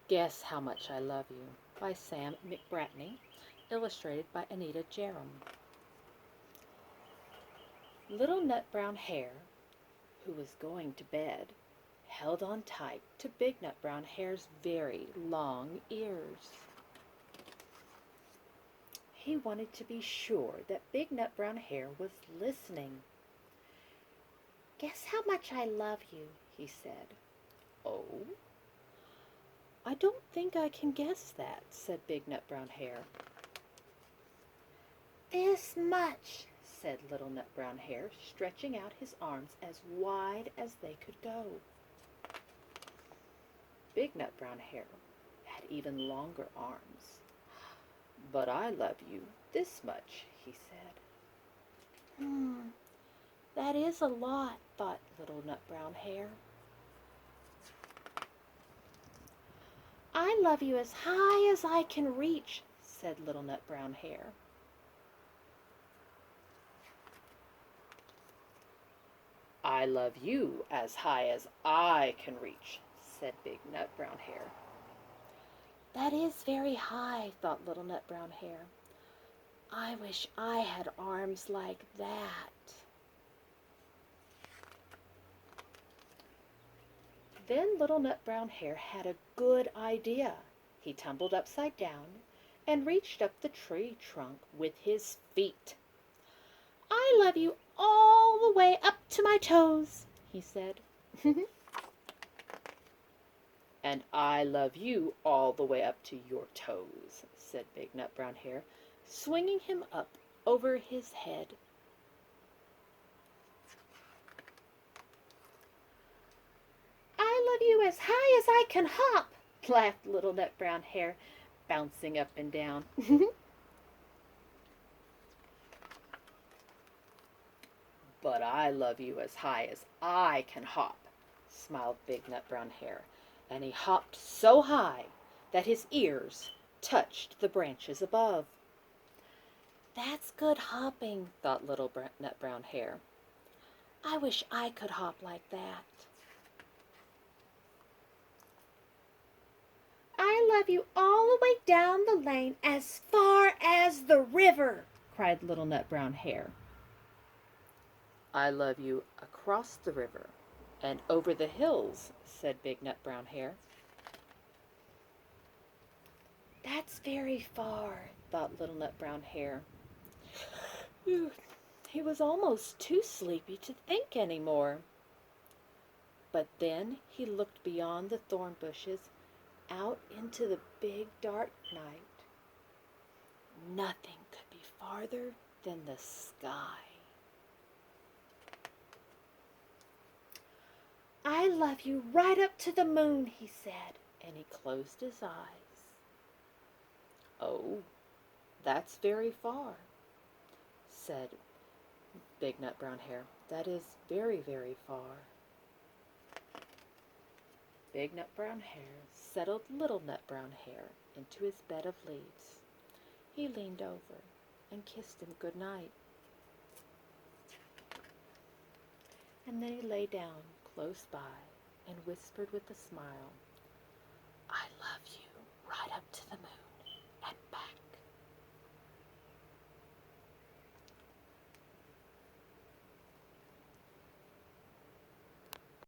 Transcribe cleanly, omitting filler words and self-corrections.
Guess How Much I Love You by Sam McBratney, illustrated by Anita Jeram. Little Nut Brown Hare, who was going to bed, held on tight to Big Nut Brown Hare's very long ears. He wanted to be sure that Big Nut Brown Hare was listening. "Guess how much I love you," he said. "Oh? I don't think I can guess that," said Big Nut Brown Hare. "This much," said Little Nut Brown Hare, stretching out his arms as wide as they could go. Big Nut Brown Hare had even longer arms. "But I love you this much," he said. That is a lot," thought Little Nut Brown Hare. "I love you as high as I can reach," said Little Nut Brown Hare. "I love you as high as I can reach," said Big Nut Brown Hare. That is very high, thought Little Nut Brown Hare. I wish I had arms like that. Then Little Nut Brown Hare had a good idea. He tumbled upside down and reached up the tree trunk with his feet. "I love you all the way up to my toes," he said. "And I love you all the way up to your toes," said Big Nut Brown Hare, swinging him up over his head. "I love you as high as I can hop," laughed Little Nut Brown Hare, bouncing up and down. "But I love you as high as I can hop," smiled Big Nut Brown Hare, and he hopped so high that his ears touched the branches above. That's good hopping, thought Little Nut Brown Hare. I wish I could hop like that. "I love you all the way down the lane as far as the river," cried Little Nut Brown Hare. "I love you across the river and over the hills," said Big Nut Brown Hare. That's very far, thought Little Nut Brown Hare. He was almost too sleepy to think any more. But then he looked beyond the thorn bushes out into the big dark night. Nothing could be farther than the sky. "I love you right up to the moon," he said, and he closed his eyes. "Oh, that's very far," said Big Nut Brown Hare. "That is very, very far." Big Nut Brown Hare settled Little Nut Brown Hare into his bed of leaves. He leaned over and kissed him good night. And then he lay down close by and whispered with a smile, "I love you right up to the moon."